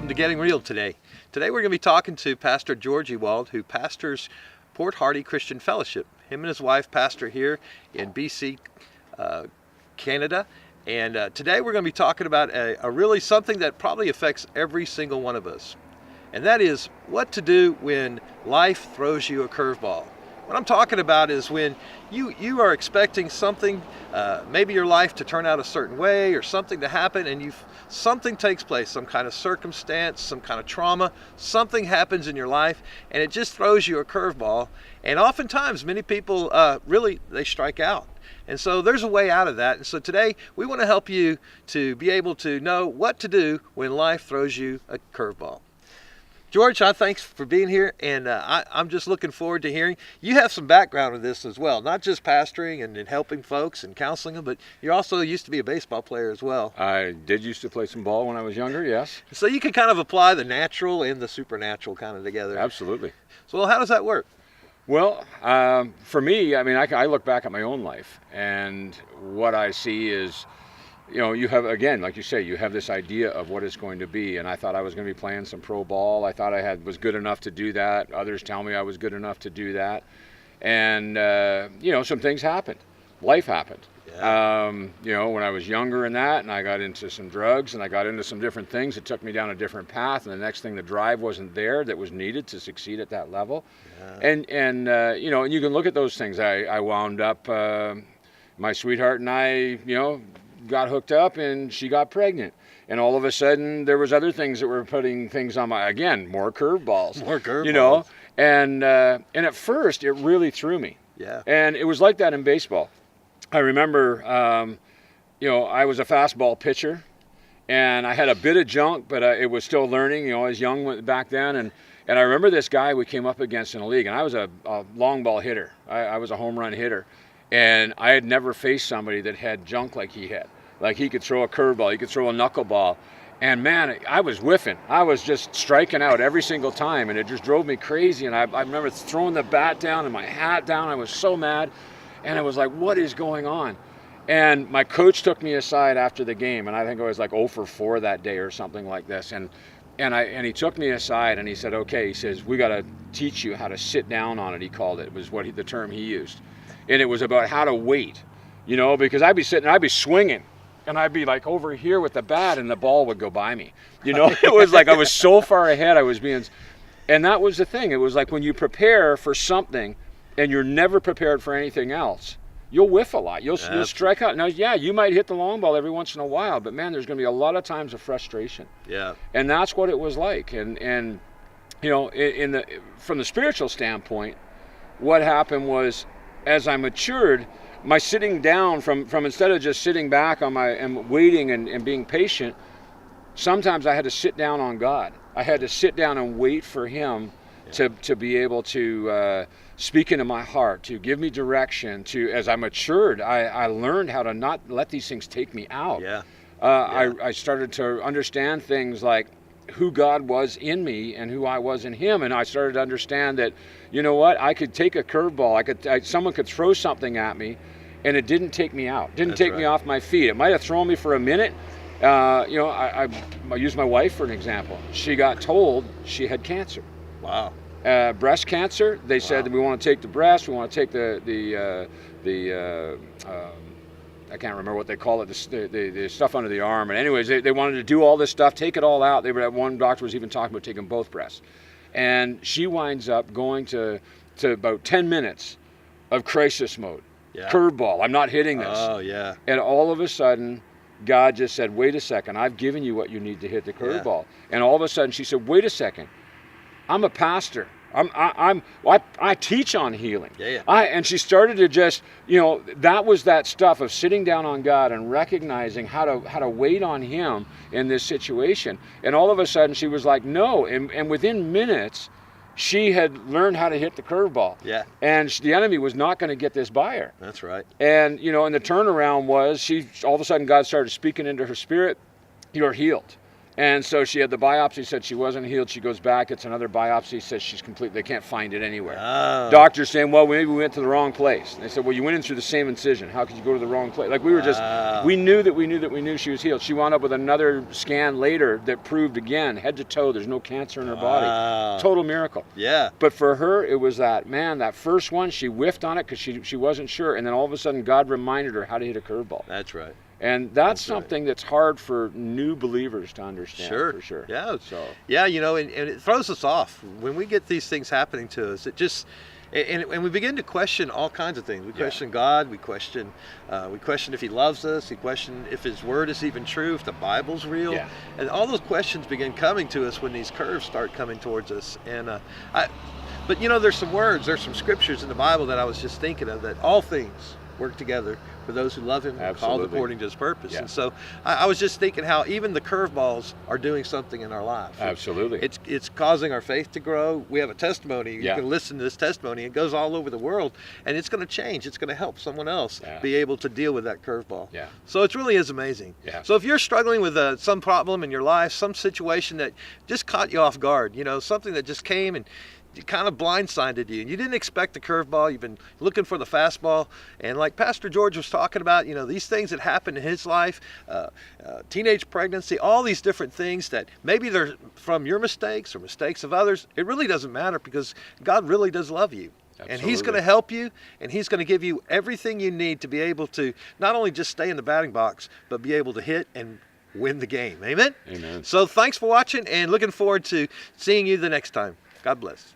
welcome to Getting Real today. Today we're going to be talking to Pastor George Ewald, who pastors Port Hardy Christian Fellowship. Him and his wife pastor here in BC, Canada. And today we're going to be talking about a really something that probably affects every single one of us. And that is what to do when life throws you a curveball. What I'm talking about is when you are expecting something, maybe your life to turn out a certain way or something to happen, and something takes place, some kind of circumstance, some kind of trauma, something happens in your life, and it just throws you a curveball. And oftentimes, many people they strike out. And so there's a way out of that. And so today we want to help you to be able to know what to do when life throws you a curveball. George, thanks for being here, and I'm just looking forward to hearing. You have some background in this as well, not just pastoring and helping folks and counseling them, but you also used to be a baseball player as well. I did used to play some ball when I was younger, yes. So you can kind of apply the natural and the supernatural kind of together. Absolutely. So how does that work? Well, for me, I mean, I look back at my own life, and what I see is, you know, you have, again, like you say, you have this idea of what it's going to be, and I thought I was going to be playing some pro ball. I thought was good enough to do that. Others tell me I was good enough to do that. And, you know, some things happened. Life happened. Yeah. You know, when I was younger and I got into some drugs, and I got into some different things that took me down a different path, and the next thing, the drive wasn't there that was needed to succeed at that level. Yeah. And you know, and you can look at those things. I wound up, my sweetheart and I, you know, got hooked up, and she got pregnant, and all of a sudden there was other things that were putting things on my, again, more curveballs, you know, and at first it really threw me. Yeah. And it was like that in baseball. I remember, you know, I was a fastball pitcher, and I had a bit of junk, but it was still learning. You know, I was young back then, and I remember this guy we came up against in a league, and I was a long ball hitter. I was a home run hitter. And I had never faced somebody that had junk like he had. Like, he could throw a curveball, he could throw a knuckleball. And man, I was whiffing. I was just striking out every single time, and it just drove me crazy. And I remember throwing the bat down and my hat down. I was so mad. And I was like, what is going on? And my coach took me aside after the game, and I think I was like 0 for 4 that day or something like this. And he took me aside, and he said, okay, he says, we got to teach you how to sit down on it, he called it. It was the term he used. And it was about how to wait, you know, because I'd be sitting, I'd be swinging, and I'd be like over here with the bat, and the ball would go by me. You know, it was like I was so far ahead. And that was the thing. It was like when you prepare for something and you're never prepared for anything else, you'll whiff a lot. You'll strike out. Now, yeah, you might hit the long ball every once in a while, but man, there's going to be a lot of times of frustration. Yeah. And that's what it was like. And you know, from the spiritual standpoint, what happened was, as I matured, my sitting down from instead of just sitting back and waiting and being patient, sometimes I had to sit down on God. I had to sit down and wait for Him to be able to speak into my heart, to give me direction. As I matured, I learned how to not let these things take me out. Yeah. I started to understand things like who God was in me and who I was in Him, and I started to understand that, you know what, I could take a curveball, someone could throw something at me, and it didn't take me out, didn't take me off my feet. It might have thrown me for a minute. You know, I use my wife for an example. She got told she had cancer. Wow. Breast cancer. They said that we want to take the breast, we want to take the I can't remember what they call it, the stuff under the arm. And anyways, they wanted to do all this stuff, take it all out. One doctor was even talking about taking both breasts. And she winds up going to about 10 minutes of crisis mode. Yeah. Curveball, I'm not hitting this. Oh, yeah. And all of a sudden, God just said, wait a second, I've given you what you need to hit the curveball. Yeah. And all of a sudden, she said, wait a second, I'm a pastor. I teach on healing. Yeah. And she started to just, you know, that was that stuff of sitting down on God and recognizing how to wait on Him in this situation. And all of a sudden she was like, no. And within minutes, she had learned how to hit the curveball. Yeah. And the enemy was not going to get this by her. That's right. And, you know, and the turnaround was all of a sudden God started speaking into her spirit, you're healed. And so she had the biopsy, said she wasn't healed. She goes back, it's another biopsy, says she's complete. They can't find it anywhere. Oh. Doctor's saying, well, maybe we went to the wrong place. And they said, well, you went in through the same incision. How could you go to the wrong place? Like we were just, we knew she was healed. She wound up with another scan later that proved again, head to toe, there's no cancer in her body. Total miracle. Yeah. But for her, it was that, man, that first one, she whiffed on it because she wasn't sure. And then all of a sudden, God reminded her how to hit a curveball. That's right. And that's something that's hard for new believers to understand. Sure. For sure. Yeah. So. Yeah, you know, and it throws us off. When we get these things happening to us, it just, and we begin to question all kinds of things. We question God. We question if He loves us. We question if His Word is even true, if the Bible's real. Yeah. And all those questions begin coming to us when these curves start coming towards us. And but you know, there's some scriptures in the Bible that I was just thinking of, that all things work together for those who love Him, called according to His purpose. Yeah. And so I was just thinking how even the curveballs are doing something in our life. Absolutely. It's causing our faith to grow. We have a testimony. You can listen to this testimony. It goes all over the world, and it's going to change. It's going to help someone else be able to deal with that curveball. Yeah. So it really is amazing. Yeah. So if you're struggling with some problem in your life, some situation that just caught you off guard, you know, something that just came and it kind of blindsided you, and you didn't expect the curveball. You've been looking for the fastball, and like Pastor George was talking about, you know, these things that happened in his life, teenage pregnancy, all these different things that maybe they're from your mistakes or mistakes of others. It really doesn't matter, because God really does love you. Absolutely. And He's going to help you, and He's going to give you everything you need to be able to not only just stay in the batting box, but be able to hit and win the game. Amen? Amen. So thanks for watching, and looking forward to seeing you the next time. God bless.